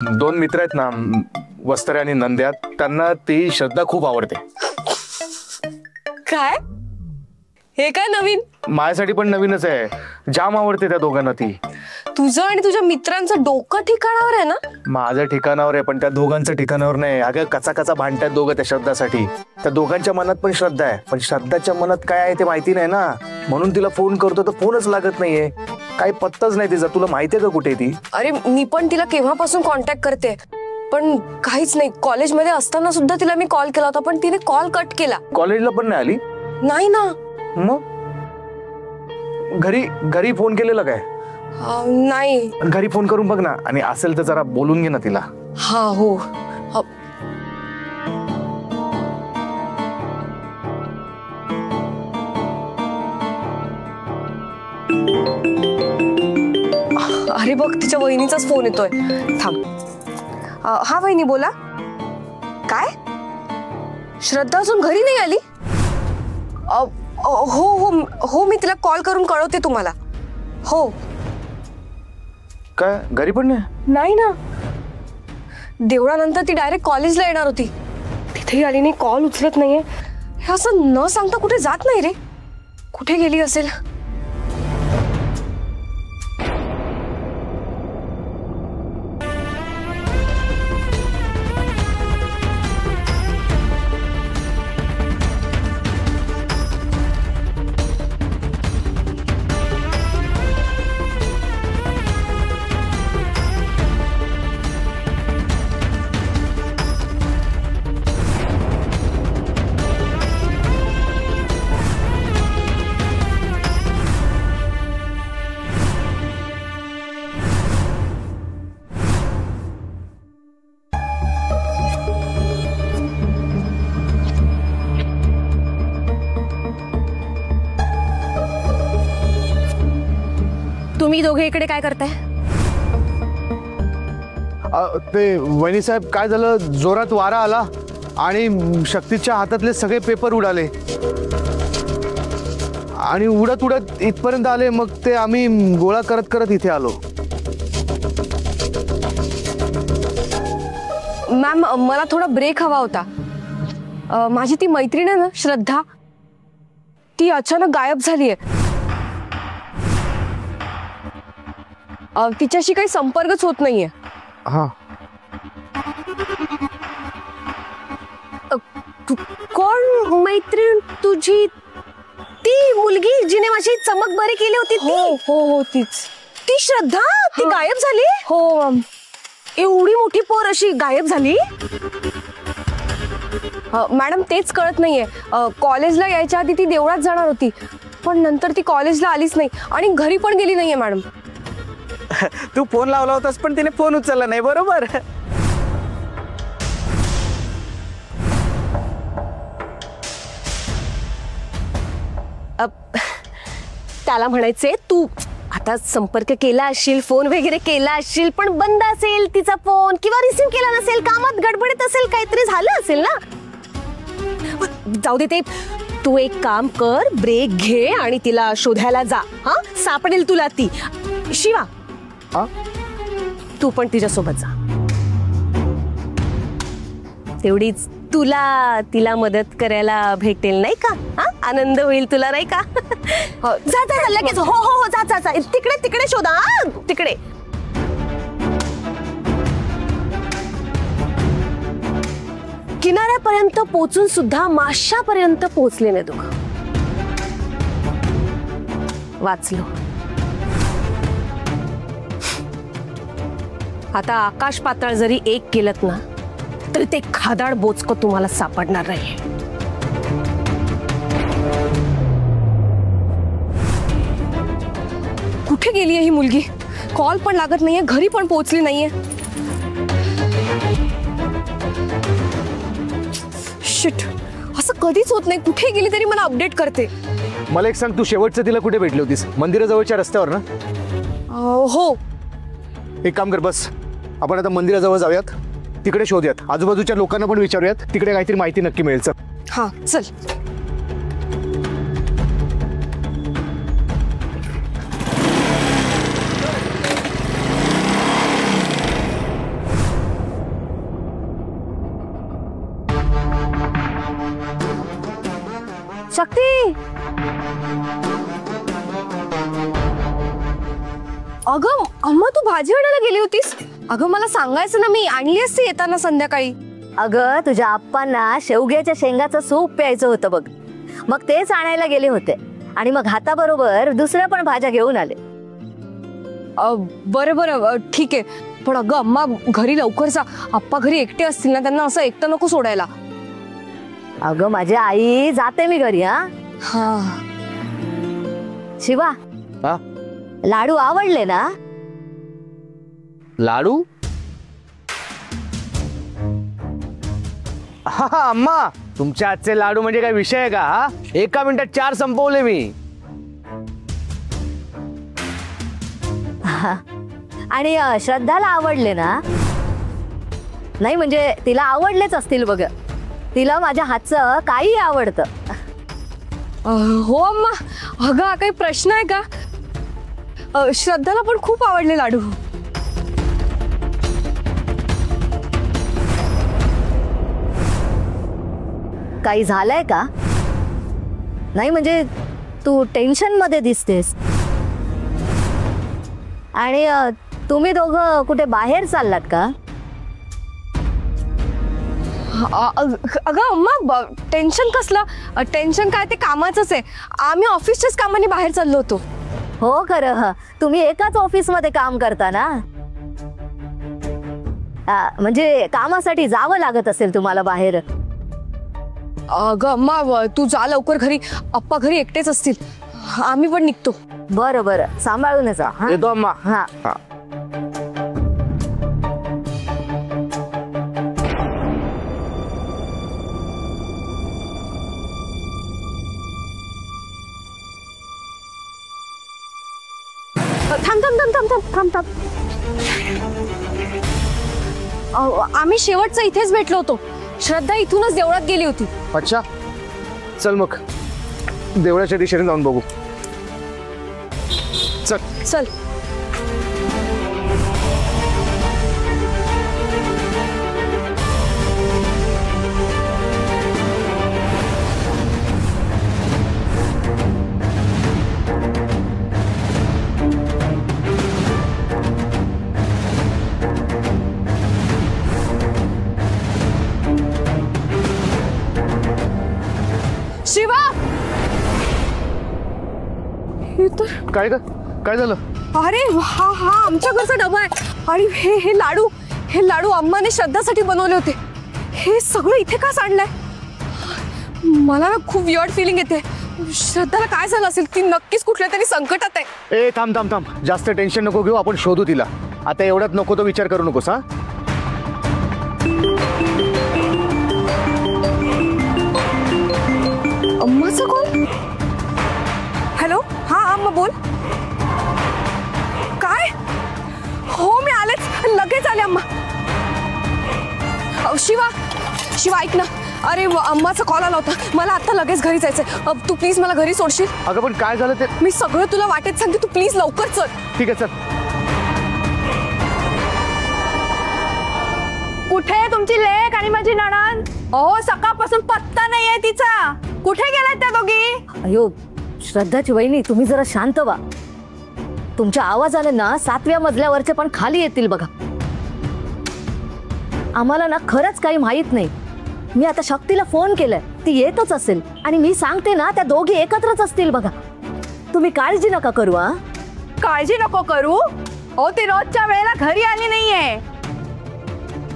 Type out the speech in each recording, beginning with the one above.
दोन मित्र आहेत ना, वस्त्रे आणि नंद्या, त्यांना ती श्रद्धा खूप आवडते. काय? हे काय नवीन? माझ्यासाठी पण नवीनच आहे. जाम आवडते त्या दोघांना ती. तुझं आणि तुझ्या मित्रांचं डोकं ठिकाणावर आहे ना? माझं ठिकाणावर आहे, पण त्या दोघांचं ठिकाणावर नाही. अगं कचा कचा भांडतात दोघं त्या श्रद्धासाठी. त्या दोघांच्या मनात पण श्रद्धा आहे, पण श्रद्धाच्या मनात काय आहे ते माहिती नाही ना. म्हणून तिला फोन करतो तर फोनच लागत नाहीये. काही पत्ताच नाही तिचा. तुला माहितीये का कुठे ती? अरे मी पण तिला केव्हापासून कॉन्टॅक्ट करते, पण काहीच नाही. कॉलेजमध्ये असताना सुद्धा तिला मी कॉल केला होता, पण तिने कॉल कट केला. कॉलेजला पण नाही आली? नाही ना. मग घरी फोन केलेला काय? नाही. घरी फोन करून बघ ना, आणि असेल तर जरा बोलून घे ना तिला. हा हो. अरे बघ, तिच्या वहिनीचाच फोन येतोय. थांब. हा वहिनी बोला. काय? श्रद्धा अजून घरी नाही आली? हो हो हो, मी तिला कॉल करून कळवते तुम्हाला. हो. काय घरी पण नाही? नाही ना. देवळानंतर ती डायरेक्ट कॉलेजला येणार होती. तिथेही आली नाही, कॉल उचलत नाहीये. हे असं न सांगता कुठे जात नाही रे. कुठे गेली असेल? तुम्ही दोघे इकडे काय करताय? ते वहिनी साहेब, काय झालं, जोरात वारा आला आणि शक्तीच्या हातातले सगळे पेपर उडाले आणि उडत उडत इथपर्यंत आले. मग ते आम्ही गोळा करत करत इथे आलो. मॅम, मला थोडा ब्रेक हवा होता. माझी ती मैत्रीण आहे ना श्रद्धा, ती अचानक गायब झालीये. तिच्याशी काही संपर्कच होत नाहीये. हा. कोण मैत्रीण तुझी? ती मुलगी जिने माझी चमक बरी केली होती? हो हो हो, तीच. ती श्रद्धा? ती गायब झाली? हो. एवढी मोठी पोर अशी गायब झाली? मॅडम, तेच कळत नाहीये. कॉलेजला यायच्या आधी ती देवळात जाणार होती, पण नंतर ती कॉलेजला आलीच नाही आणि घरी पण गेली नाहीये. मॅडम, तू फोन लावला होतास पण तिने फोन उचलला नाही, बरोबर? त्याला म्हणायचे तू आता संपर्क केला असशील, फोन वगैरे केला असशील, पण बंद असेल तिचा फोन किंवा रिसीव्ह केला नसेल, कामात गडबडीत असेल, काहीतरी झालं असेल ना. जाऊ दे ते. तू एक काम कर, ब्रेक घे आणि तिला शोधायला जा. हा, सापडेल तुला ती. शिवा, तू पण तिच्या सोबत जा. तेवढीच तुला तिला मदत करायला भेटेल, नाही का? हा, आनंद होईल तुला, नाही का? जा जा लगेच. हो हो हो, जा जा जा. तिकडे तिकडे शोधा. तिकडे. किनाऱ्यापर्यंत पोहोचून सुद्धा माशापर्यंत पोहोचले नाही दोघं. वाचलो. आता आकाश पाताळ जरी एक केलत ना, तरी ते खादाड बोचकं तुम्हाला सापडणार नाही. कुठे गेलीये ही मुलगी? कॉल पण लागत नाहीये, घरी पण पोहोचली नाहीये. शिट, असं कधीच होत नाही. कुठे गेली तरी मला अपडेट करते. मला एक सांग, तू शेवटचं तिला कुठे भेटली होतीस? मंदिराजवळच्या रस्त्यावर ना? हो. एक काम कर, बस आपण आता मंदिराजवळ जाऊयात, तिकडे शोधूयात, आजूबाजूच्या लोकांना पण विचारूयात, तिकडे काहीतरी माहिती नक्की मिळेल. चल. हा, चल. शक्ती, अगं अम्मा तू भाजी आणायला गेली होतीस? अगं मला सांगायचं ना, मी आणली असती येताना संध्याकाळी. अगं तुझ्या आप्पांना शेवग्याच्या शेंगाचं सूप प्यायचं होतं बघ, मग तेच आणायला गेले होते आणि मग हाताबरोबर दुसऱ्या पण भाज्या घेऊन आले. बरं बरं ठीक आहे, पण अगं अम्मा घरी लवकर जा, आप्पा घरी एकटे असतील ना, त्यांना असं एकटं नको सोडायला. अगं माझी आई, जाते मी घरी. हा शिवा, हा? लाडू आवडले ना? लाडू? हा अम्मा, तुमच्या हातचे लाडू म्हणजे काय विषय आहे का? हा, 1 मिनिटात 4 संपवले मी. आणि श्रद्धाला आवडले ना? नाही म्हणजे तिला आवडलेच असतील बघ, तिला माझ्या हातचं काही आवडतं. हो अम्मा. अगं हा काही प्रश्न आहे का? श्रद्धाला पण खूप आवडले लाडू. काही झालंय का? नाही म्हणजे तू टेन्शन मध्ये दिसतेस. आणि तुम्ही दोघं कुठे बाहेर चाललात का? अगं अम्मा टेन्शन कसलं? टेन्शन काय, ते कामाचंच आहे. आम्ही ऑफिसच्याच कामाने बाहेर चाललो होतो. हो खरं, तुम्ही एकाच ऑफिस मध्ये काम करता ना? म्हणजे कामासाठी जावं लागत असेल तुम्हाला बाहेर. अगं अम्मा तू जा लवकर घरी, आप्पा घरी एकटेच असतील, आम्ही पण निघतो. बरं बरं, सांभाळून जा. येतो अम्मा. हा. थांब थांब थांब थांब थांब थांब थांब. आम्ही शेवटचं इथेच भेटलो होतो. श्रद्धा इथूनच देवळात गेली होती. अच्छा, चल मग देवळाच्या दिशेने जाऊन बघू. चल चल. शिवा, काय काय झालं? अरे हा हा आमच्या घरचा डबा आहे. आणि हे लाडू अम्माने श्रद्धासाठी बनवले होते. हे सगळं इथे का सांडलंय? मला ना खूप वियर्ड फिलिंग येते. श्रद्धाला काय झालं असेल? ती नक्कीच कुठल्या तरी संकटात आहे. ए थांब थांब थांब, जास्त टेन्शन नको घेऊ, आपण शोधू तिला. आता एवढ्यात नको तो विचार करू नकोस. हा, अम्माचा कॉल. हॅलो, हा अम्मा बोल. काय? हो मी आलेच, लगेच आले अम्मा. शिवा ऐक ना, अरे अम्माचा कॉल आला होता, मला आता लगेच घरी जायचंय. तू प्लीज मला घरी सोडशील? अगं पण काय झालं ते? मी सगळं तुला वाटेत सांगते, तू प्लीज लवकर चल. ठीक आहे, चल. कुठे आहे तुमची लेक आणि माझी नणंद? सकाळपासून पत्ता नाहीये तिचा. कुठे गेलात त्या दोघी? अयो श्रद्धाची वहिनी, तुम्ही जरा शांत व्हा. तुमच्या आवाजाने ना 7व्या मजल्यावरचे पण खाली येतील बघा. आम्हाला ना खरंच काही माहित नाही. मी आता शक्तीला फोन केलाय, ती येतच असेल. आणि मी सांगते ना, त्या दोघी एकत्रच असतील बघा. तुम्ही काळजी नका करू. काळजी नको करू? हो, ती रोजच्या वेळेला घरी आली नाहीये.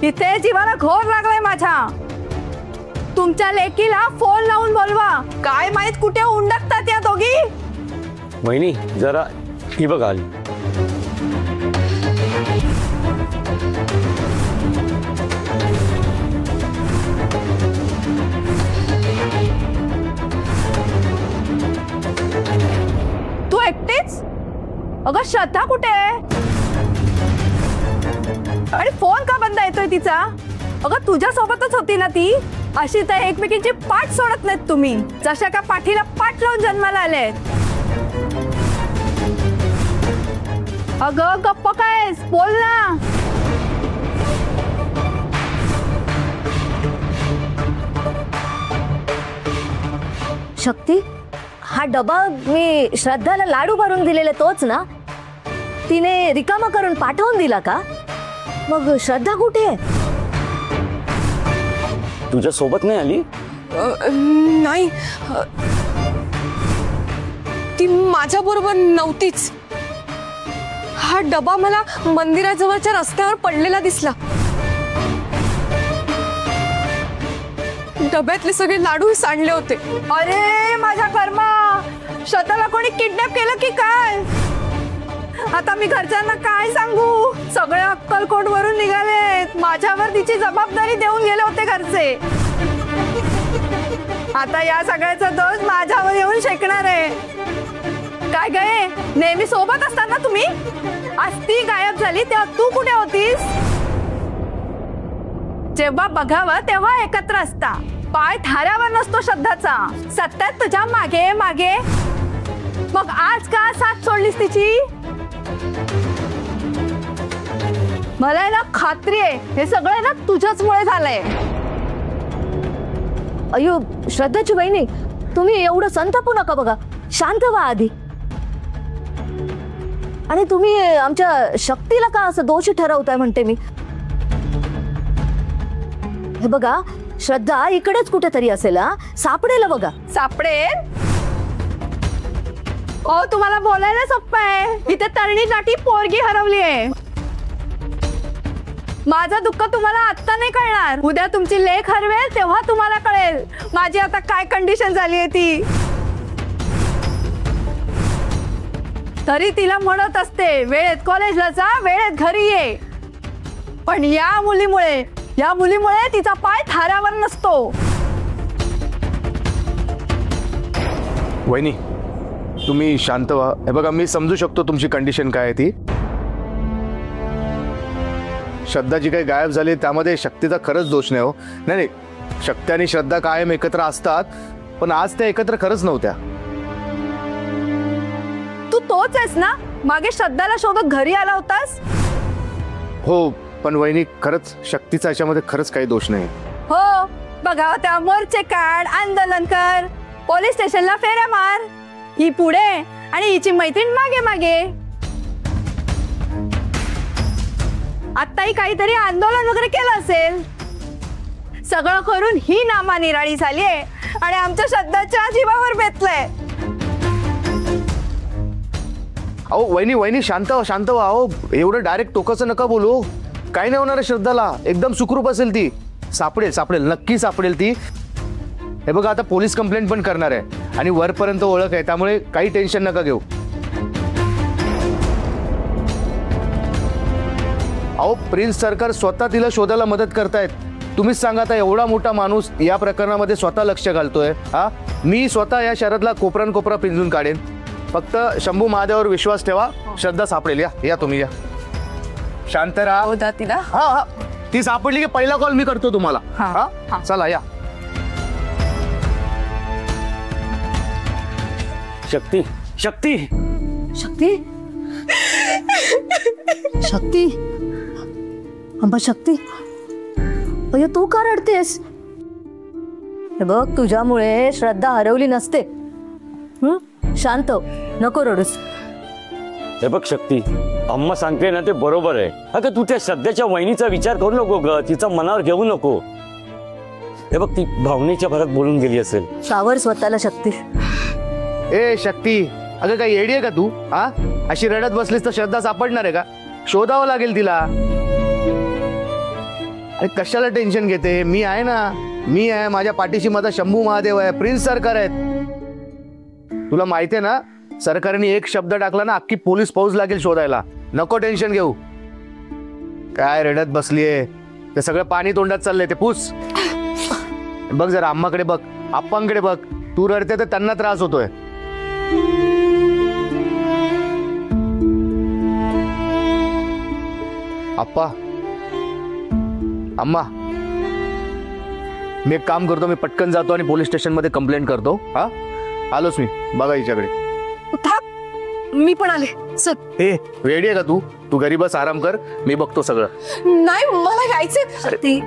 इथे जीवाला घोर लागलाय माझ्या. तुमच्या लेकीला फोन लावून बोलवा. काय माहित कुठे उंडकतात या दोघी. वहिनी जरा ही बघा आली. तू एकटीच? अगं श्रद्धा कुठे आहे? आणि फोन का बंद येतोय तिचा? अगं तुझ्या सोबतच होती ना ती. अशी तर एकमेकींची पाठ सोडत नाहीत तुम्ही, जशा का पाठीला पाठ लावून जन्माला आले. अगं गप्प काय, बोल ना. शक्ती, हा डबा मी श्रद्धाला लाडू भरून दिलेले तोच ना? तिने रिकामा करून पाठवून दिला का? मग श्रद्धा कुठे आहे? तुझ्या सोबत नाही आली? नाही, ती माझ्या बरोबर नव्हतीच. हा डबा मला मंदिराजवळच्या रस्त्यावर पडलेला दिसला. डब्यातले सगळे लाडू सांडले होते. अरे माझ्या कर्मा, श्रद्धाला कोणी किडनॅप केलं की काय? आता मी घरच्यांना काय सांगू? सगळे अक्कलकोट वरून निघालेत. माझ्यावर तिची जबाबदारी देऊन गेले होते घरचे. आता या सगळ्याचा दोष माझ्यावर येऊन शेकणार आहे. काय गए, नेहमी सोबत असतात ना तुम्ही? आज ती गायब झाली तेव्हा तू कुठे होतीस? जेव्हा बघावं तेव्हा एकत्र असता. पाय थाऱ्यावर नसतो श्रद्धाचा, सतत तुझ्या मागे मागे. मग आज का साथ सोडलीस तिची? मला ना खात्री आहे हे सगळं ना तुझ्याचमुळे झालंय. अयो श्रद्धाची बहिणी, तुम्ही एवढं संतापू नका बघा. शांत व्हा आधी. आणि तुम्ही आमच्या शक्तीला का असं दोषी ठरवताय म्हणते मी. हे बघा, श्रद्धा इकडेच कुठेतरी असेल. सापडेल बघा. सापडेल? ओ तुम्हाला बोलायला सोपं आहे. इथे तरणीसाठी पोरगी हरवली आहे. माझं दुःख तुम्हाला आता नाही कळणार. उद्या तुमची लेक हरवेल तेव्हा तुम्हाला कळेल माझी आता काय कंडिशन झाली आहे ती. तरी तिला म्हणत असते वेळेत कॉलेजला जा, वेळेत घरी ये. पण या मुलीमुळे तिचा पाय थाऱ्यावर नसतो. वहिनी, तुम्ही शांत व्हा. हे बघा, मी समजू शकतो तुमची कंडिशन काय आहे ती. श्रद्धा जी काही गायब झाली त्यामध्ये शक्तीचा खरंच दोष नाही. हो नाही, शक्ती आणि श्रद्धा कायम एकत्र असतात, पण आज त्या एकत्र खरंच नव्हत्या. तू तोच आहेस ना मागे श्रद्धाला शोधत घरी आला होतास? हो, पण वहिनी खरंच शक्तीचा याच्यामध्ये खरंच काही दोष नाही. हो, बघा त्या मोर्चे काढ, आंदोलन कर, पोलीस स्टेशनला फेऱ्या मार. ही पुढे आणि हिची मैत्रीण मागे मागे. आत्ताही काहीतरी आंदोलन वगैरे केलं असेल. सगळं करून ही नामा निराळी झालीये आणि आमच्या श्रद्धाच्या जीवावर बेतलंय. अहो वहिनी शांत व्हा. अहो एवढं डायरेक्ट टोकाचं नका बोलू. काही नाही होणार आहे श्रद्धाला. एकदम सुखरूप असेल ती. सापडेल नक्की सापडेल ती. हे बघा, आता पोलीस कंप्लेंट पण करणार आहे आणि वरपर्यंत ओळख आहे, त्यामुळे काही टेन्शन नका घेऊ. अहो प्रिन्स सरकार स्वतः तिला शोधायला मदत करतायत. तुम्हीच सांगा आता, एवढा मोठा माणूस या प्रकरणामध्ये स्वतः लक्ष घालतोय. मी स्वतः या शहरातला कोपरा पिंजून काढेन. फक्त शंभू महादेवावर विश्वास ठेवा, श्रद्धा सापडेल. या तुम्ही या. शांत राहा. तिला हा, ती सापडली की पहिला कॉल मी करतो तुम्हाला. हा, चला या. शक्ती, शक्ती, शक्ती, शक्ती, अंबा शक्ती, अय्यो तू का रडतेस? हे बघ, तुझ्यामुळे श्रद्धा हरवली नसते. शांत, नको रडूस. हे बघ शक्ती, अम्मा सांगते ना ते बरोबर आहे. अगं तू त्या श्रद्धेच्या वहिनीचा विचार करू नको ग. तिचा मनावर घेऊ नको. हे बघ, ती भावनेच्या भरात बोलून गेली असेल. सावर स्वतःला शक्ती. ए शक्ती, अगं काही येडी आहे का तू? अशी रडत बसलीस तर श्रद्धा सापडणार आहे का? शोधावं लागेल तिला. अरे कशाला टेन्शन घेते? मी आहे ना, मी आहे. माझ्या पाठीशी माझा शंभू महादेव आहे, प्रिन्स सरकार आहेत. तुला माहिती आहे ना, सरकारने एक शब्द टाकला ना, अख्खी पोलीस फौज लागेल शोधायला. नको टेन्शन घेऊ. काय रडत बसलीये? ते सगळं पाणी तोंडात चाललंय, ते पूस. बघ जरा अम्माकडे बघ, आप्पांकडे बघ. तू रडते तर त्यांना त्रास होतोय. आप्पा, अम्मा, मी एक काम करतो. मी पटकन जातो आणि पोलीस स्टेशन मध्ये कंप्लेंट करतो. आलोच मी. बघा हिच्याकडे. मी पण आले. चल. हे रेडी आहे का तू? तू घरी बस, आराम कर. मी बघतो सगळं. नाही, मला जायचंय. शक्ती,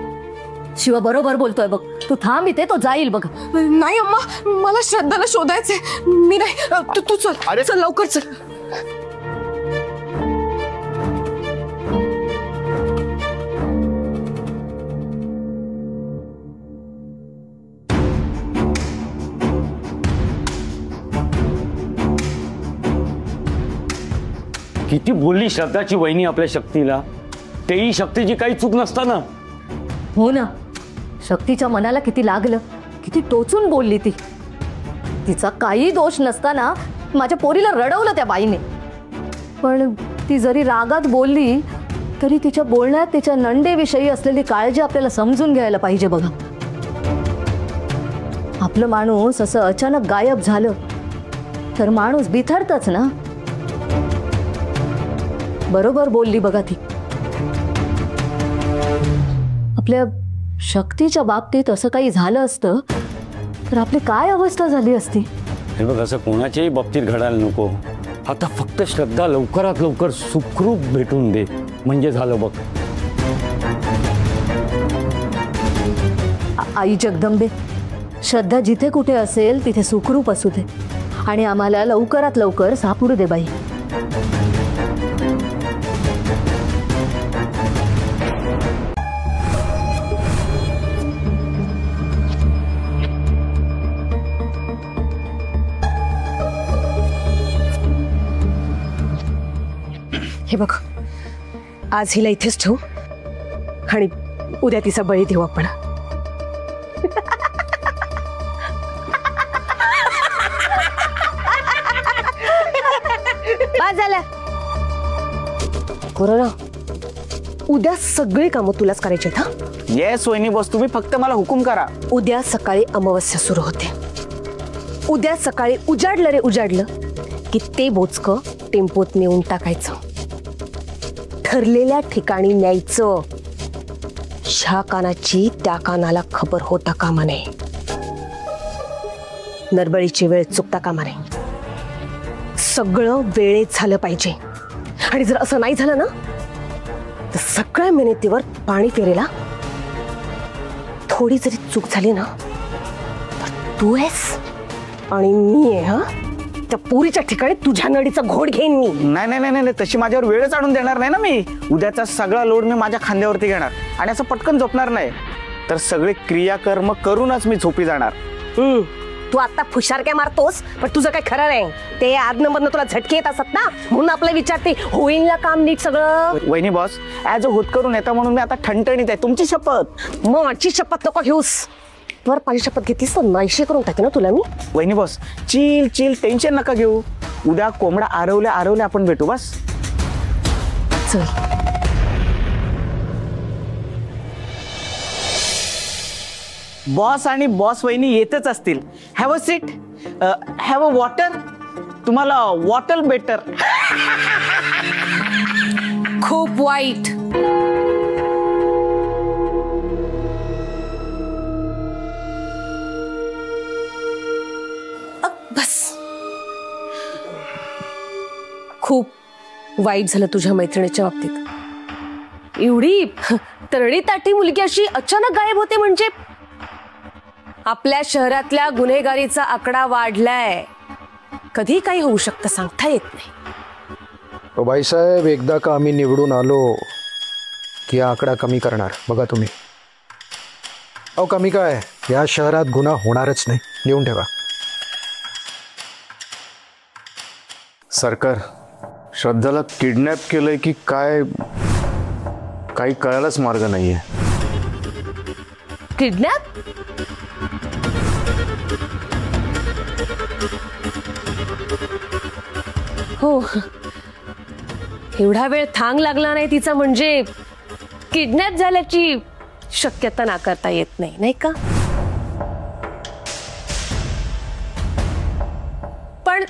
शिवा बरोबर बोलतोय बघ. तू थांब इथे, तो जाईल बघ. नाही अम्मा, मला श्रद्धाला शोधायचंय. मी नाही, तू चल. अरे. चल लवकर चल. किती बोलली श्रद्धाची वहिनी आपल्या शक्तीला, तेही शक्तीची काही चूक नसताना. हो ना, शक्तीच्या मनाला किती लागलं, किती टोचून बोलली ती. तिचा काही दोष नसताना माझ्या पोरीला रडवलं त्या बाईने. पण ती जरी रागात बोलली तरी तिच्या बोलण्यात तिच्या नंदेविषयी असलेली काळजी आपल्याला समजून घ्यायला पाहिजे बघा. आपलं माणूस असं अचानक गायब झालं तर माणूस बिथरतच ना. बरोबर बोलली बघा ती. आपल्या शक्तीच्या बाबतीत असं काही झालं असतं तर आपली काय अवस्था झाली असती. हे बघ, असं कोणाच्याही बाबतीत घडायला नको. आता फक्त श्रद्धा लवकरात लवकर सुखरूप भेटून दे म्हणजे झालं बघ. आई जगदंबे, श्रद्धा जिथे कुठे असेल तिथे सुखरूप असू दे आणि आम्हाला लवकरात लवकर सापडू दे बाई. हे बघ, आज हिला इथेच ठेवू आणि उद्या तिचा बळी देऊ आपण. बस झालं. कोरोना, उद्या सगळी कामं तुलाच करायची आहेत. हा, येस वहिनी बॉस, तुम्ही फक्त मला हुकूम करा. उद्या सकाळी अमावस्या सुरू होते. उद्या सकाळी उजाडलं रे उजाडलं की ते बोचकं टेम्पोत नेऊन टाकायचं, ठरलेल्या ठिकाणी न्यायचं. ह्या कानाची त्या कानाला खबर होता कामा नये. नरबळीची वेळ चुकता कामा नये. सगळं वेळेत झालं पाहिजे. आणि जर असं नाही झालं ना तर सगळ्या मेहनतीवर पाणी फेरेला. थोडी जरी चूक झाली ना तर तू आहेस आणि मी आहे. हा, त्या पोरीच्या ठिकाणी तुझ्या नडीचा घोड घेईन मी. नाही नाही नाही, तशी माझ्यावर वेळच आणून देणार नाही ना मी. उद्याचा सगळा लोड मी माझ्या खांद्यावरती घेणार आणि असं पटकन झोपणार नाही. तर सगळे क्रियाकर्म करूनच मी झोपी जाणार. तू आता फुशार काय मारतोस, पण तुझं काय खरं नाही. ते आदनमधनं तुला झटके येत असत ना, म्हणून आपलं विचारते होईल ना काम नीट सगळं. वहिनी बॉस, ॲज अ होतकरून येता म्हणून मी आता ठणठणीत आहे. तुमची शपथ. मग माझी शपथ नको घेऊस. वर माझी शपथ घेतलीस तर नाहीशी करून टाके ना तुला मी. वहिनी बॉस, चिल चिल, टेन्शन नका घेऊ. उद्या कोंबडा आरवल्या आरवल्या आपण भेटू बस. चल. बॉस आणि बॉस वहिनी येतच असतील. Have a seat, have a water. तुम्हाला वॉटर बेटर. खूप वाईट. बस. खूप वाईट झालं तुझ्या मैत्रिणीच्या बाबतीत. एवढी तरडी ताटी मुलगी अशी अचानक गायब होते म्हणजे आपल्या शहरातल्या गुन्हेगारीचा आकडा वाढलाय. कधी काही होऊ शकतं सांगता येत नाही. बाईसाहेब, एकदा का आम्ही निवडून आलो की आकडा कमी करणार. बघा तुम्ही. अहो कमी काय, या शहरात गुन्हा होणारच नाही. लिहून ठेवा. सरकार, श्रद्धाला किडनॅप केलंय की काय काही कळायलाच मार्ग नाहीये. किडनॅप? हो, एवढा वेळ थांग लागला नाही तिचा म्हणजे किडनॅप झाल्याची शक्यता नाकारता येत नाही, नाही का? पण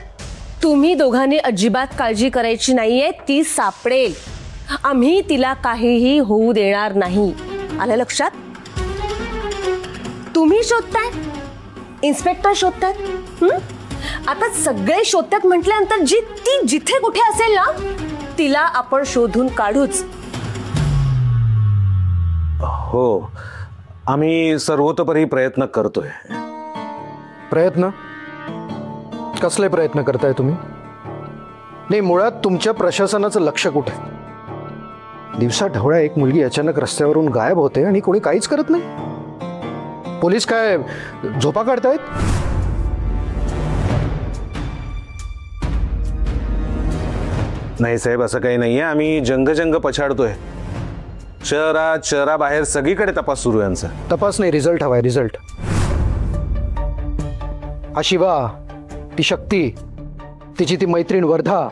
तुम्ही दोघांनी अजिबात काळजी करायची नाहीये. ती सापडेल. आम्ही तिला काहीही होऊ देणार नाही. आलं लक्षात? तुम्ही शोधताय, इन्स्पेक्टर शोधतायत. आता सगळे शोधतात म्हटल्यानंतर ती जिथे कुठे असेल ना तिला आपण शोधून काढूच. हो, आम्ही सर्वतोपरी प्रयत्न करतोय. प्रयत्न? कसले प्रयत्न करताय तुम्ही? नाही, मुळात तुमच्या प्रशासनाचं लक्ष कुठे? दिवसा ढवळ्या एक मुलगी अचानक रस्त्यावरून गायब होते आणि कोणी काहीच करत नाही. पोलीस काय झोपा काढतायत? नाही साहेब, असं काही नाहीये. आम्ही जंग पछाडतोय. शहराबाहेर सगळीकडे तपास सुरू आहे आमचा. तपास नाही, रिझल्ट हवाय, रिझल्ट. हा शिवा, ती शक्ती, तिची ती मैत्रीण वर्धा,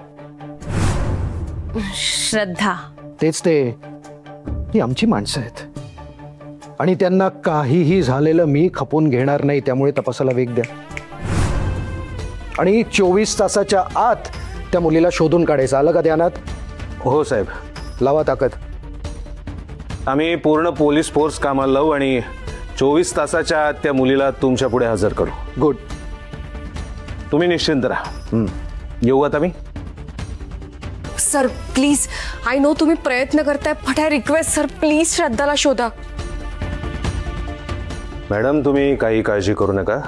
श्रद्धा, तेच ते. ही आमची माणसं आहेत आणि त्यांना काहीही झालेलं मी खपून घेणार नाही. त्यामुळे तपासाला वेग द्या आणि 24 तासाच्या आत त्या मुलीला शोधून काढायचं. आलं का ध्यानात? हो साहेब. लावा ताकद. आम्ही पूर्ण पोलीस फोर्स कामाला लावू आणि 24 तासाच्या आत त्या मुलीला तुमच्या पुढे हजर करू. गुड. तुम्ही निश्चिंत राहा. येऊ आता मी. सर प्लीज, आय नो तुम्ही प्रयत्न करताय, but I request sir, please श्रद्धाला शोधा. मॅडम, तुम्ही काही काळजी करू नका.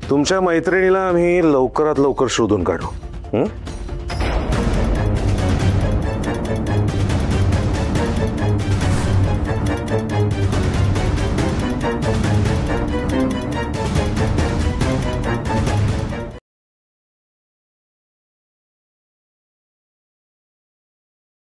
तुमच्या मैत्रिणीला आम्ही लवकरात लवकर शोधून काढू.